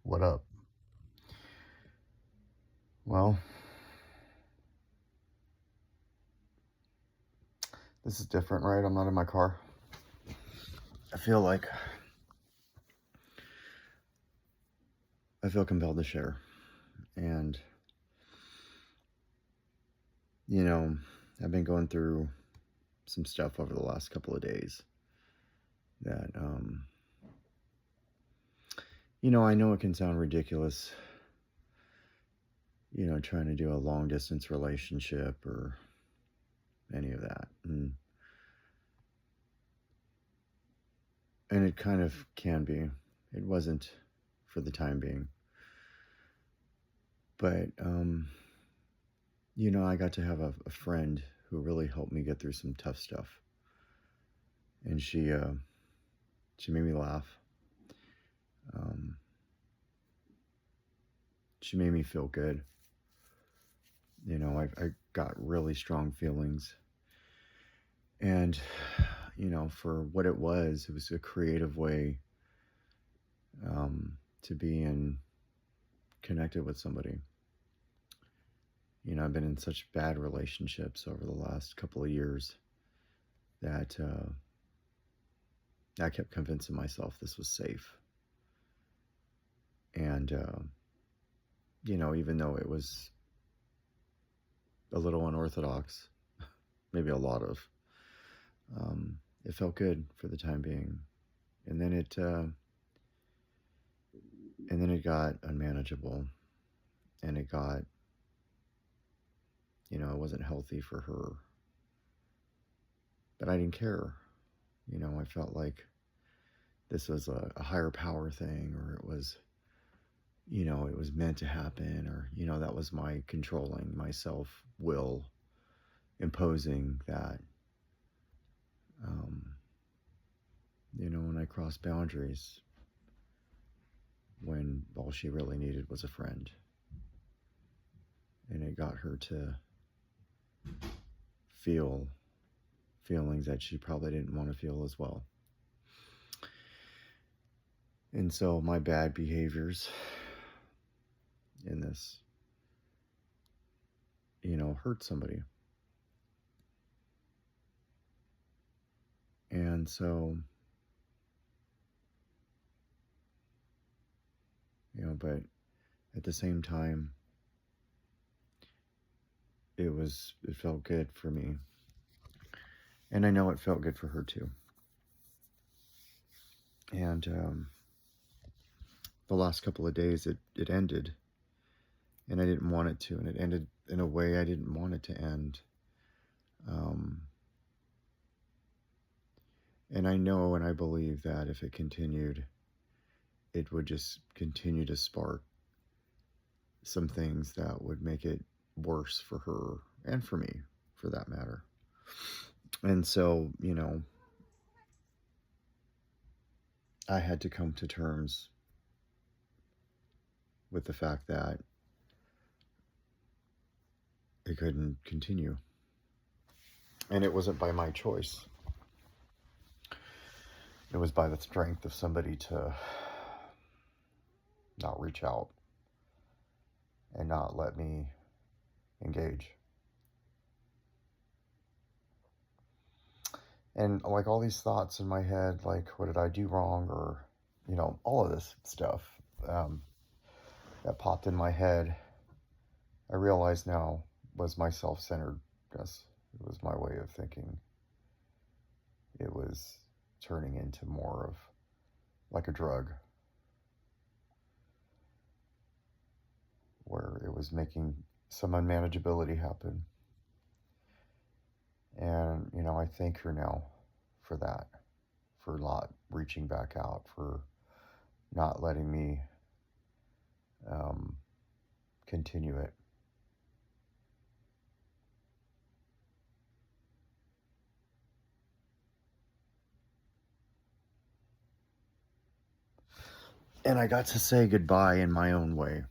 What up? Well, this is different, right? I'm not in my car. I feel compelled to share. And, you know, I've been going through some stuff over the last couple of days that, I know it can sound ridiculous, trying to do a long distance relationship or any of that. And it kind of can be. It wasn't for the time being. But, I got to have a friend who really helped me get through some tough stuff. And she made me laugh. Um, she made me feel good. I got really strong feelings. And, for what it was a creative way to be connected with somebody. I've been in such bad relationships over the last couple of years that I kept convincing myself this was safe. And, even though it was a little unorthodox, maybe a lot of, it felt good for the time being. And then it got unmanageable, and it got, it wasn't healthy for her. But I didn't care. I felt like this was a higher power thing, or it was, it was meant to happen, or, that was my controlling, my self will imposing that, when I crossed boundaries, when all she really needed was a friend. And it got her to feel feelings that she probably didn't want to feel as well. And so my bad behaviors in this, hurt somebody. And so, but at the same time, it felt good for me. And I know it felt good for her too. And the last couple of days, it ended. And I didn't want it to. And it ended in a way I didn't want it to end. And I know and I believe that if it continued, it would just continue to spark some things that would make it worse for her and for me, for that matter. And so, I had to come to terms with the fact that it couldn't continue. And it wasn't by my choice. It was by the strength of somebody to not reach out and not let me engage. And like all these thoughts in my head, like, what did I do wrong? Or, all of this stuff that popped in my head, I realize now was my self-centeredness. It was my way of thinking. It was turning into more of like a drug, where it was making some unmanageability happen. And, I thank her now for that, for not reaching back out, for not letting me continue it. And I got to say goodbye in my own way.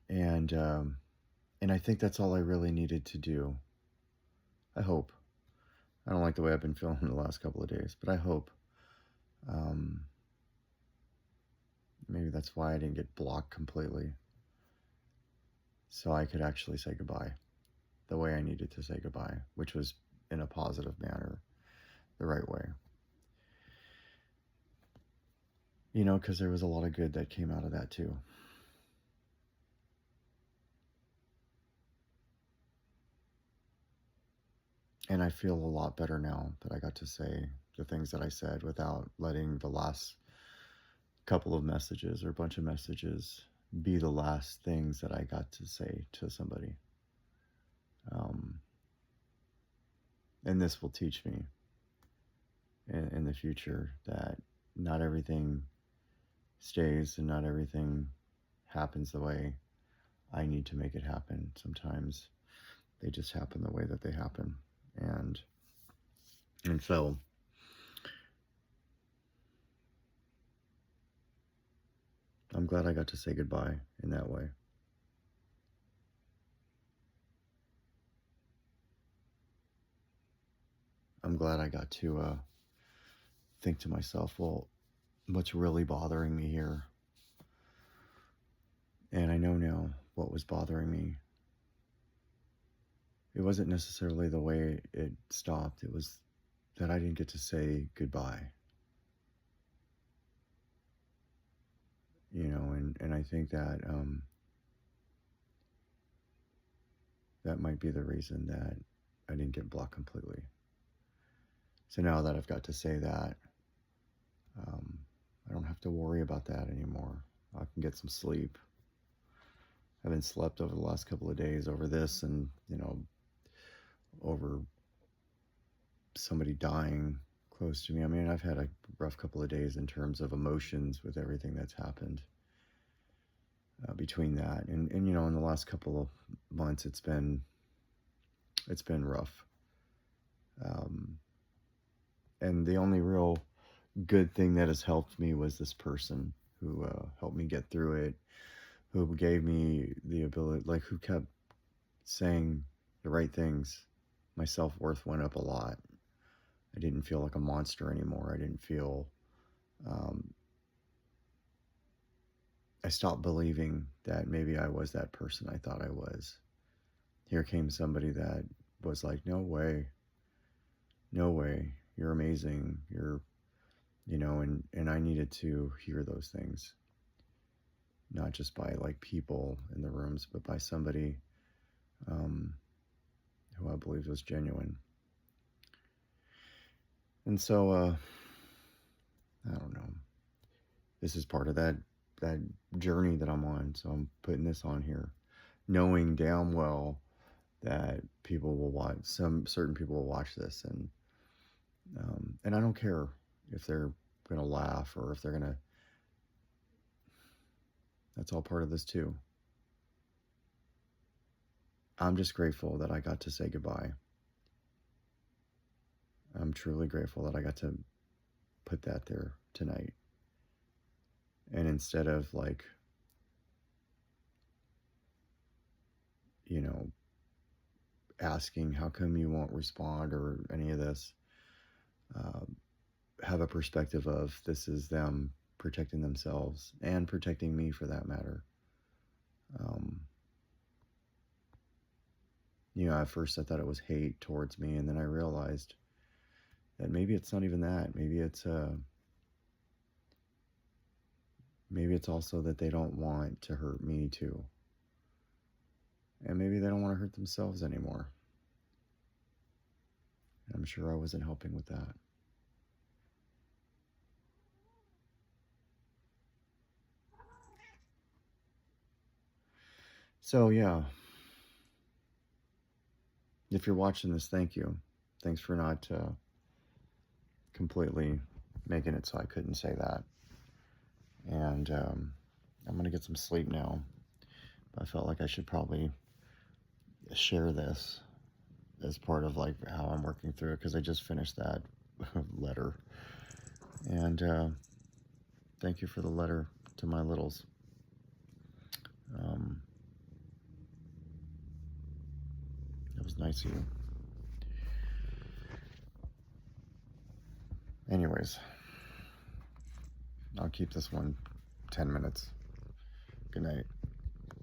And I think that's all I really needed to do. I hope. I don't like the way I've been feeling the last couple of days, but I hope maybe maybe that's why I didn't get blocked completely. So I could actually say goodbye the way I needed to say goodbye, which was in a positive manner, the right way. You know, because there was a lot of good that came out of that too. And I feel a lot better now that I got to say the things that I said without letting the last couple of messages or bunch of messages be the last things that I got to say to somebody. And this will teach me in the future that not everything stays and not everything happens the way I need to make it happen. Sometimes they just happen the way that they happen. And so I'm glad I got to say goodbye in that way. I'm glad I got to think to myself, well, what's really bothering me here? And I know now what was bothering me. It wasn't necessarily the way it stopped. It was that I didn't get to say goodbye. You know, and I think that that might be the reason that I didn't get blocked completely. So now that I've got to say that, I don't have to worry about that anymore. I can get some sleep. I haven't slept over the last couple of days over this and, you know, over somebody dying close to me. I mean, I've had a rough couple of days in terms of emotions with everything that's happened between that. And, you know, in the last couple of months, it's been rough. And the only real good thing that has helped me was this person who helped me get through it, who gave me the ability, like who kept saying the right things. My self-worth went up a lot. I didn't feel like a monster anymore. I didn't feel, I stopped believing that maybe I was that person I thought I was. Here came somebody that was like, no way, you're amazing, you're, you know, and I needed to hear those things. Not just by like people in the rooms, but by somebody who I believe was genuine. And so, I don't know. This is part of that journey that I'm on. So I'm putting this on here, knowing damn well that people will watch. Certain people will watch this, and I don't care if they're gonna laugh or if they're gonna. That's all part of this too. I'm just grateful that I got to say goodbye. I'm truly grateful that I got to put that there tonight. And instead of like, you know, asking how come you won't respond or any of this, have a perspective of this is them protecting themselves and protecting me for that matter. You know, at first I thought it was hate towards me, and then I realized that maybe it's not even that. Maybe it's also that they don't want to hurt me too. And maybe they don't want to hurt themselves anymore. I'm sure I wasn't helping with that. So yeah, if you're watching this, thank you. Thanks for not completely making it so I couldn't say that. And I'm gonna get some sleep now. I felt like I should probably share this as part of like how I'm working through it, because I just finished that letter. And thank you for the letter to my littles. That was nice of you. Anyways, I'll keep this one 10 minutes. Good night.